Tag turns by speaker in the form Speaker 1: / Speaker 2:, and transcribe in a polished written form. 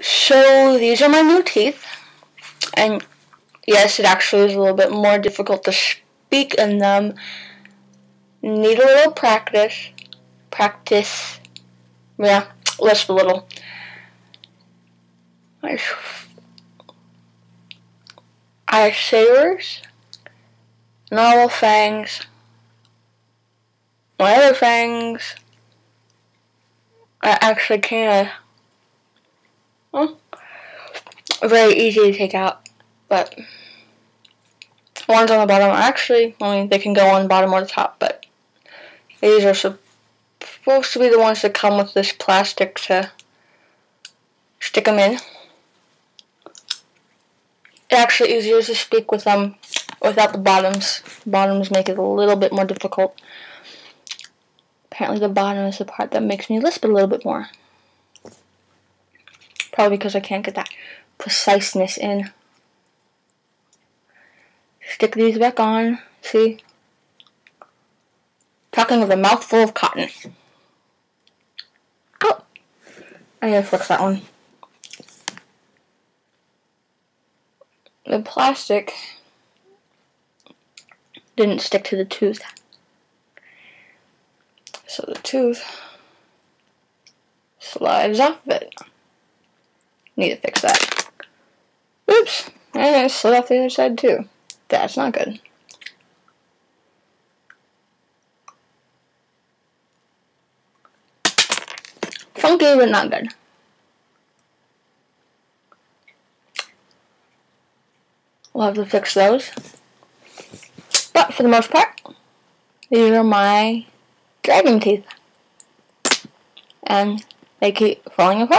Speaker 1: So these are my new teeth, and yes, it actually is a little bit more difficult to speak in them. Need a little practice. Yeah, lisp a little. Savers, normal fangs, my other fangs are actually kind of very easy to take out, but ones on the bottom are actually, they can go on the bottom or the top, but these are supposed to be the ones that come with this plastic to stick them in. It's actually easier to speak with them without the bottoms. Bottoms make it a little bit more difficult. Apparently the bottom is the part that makes me lisp a little bit more. Probably because I can't get that preciseness in. Stick these back on. See? Talking with a mouthful of cotton. Oh! I gotta fix that one. The plastic didn't stick to the tooth. So the tooth slides off of it. Need to fix that. Oops! And it slid off the other side too. That's not good. Funky, but not good. We'll have to fix those. But for the most part, these are my dragon teeth. And they keep falling apart.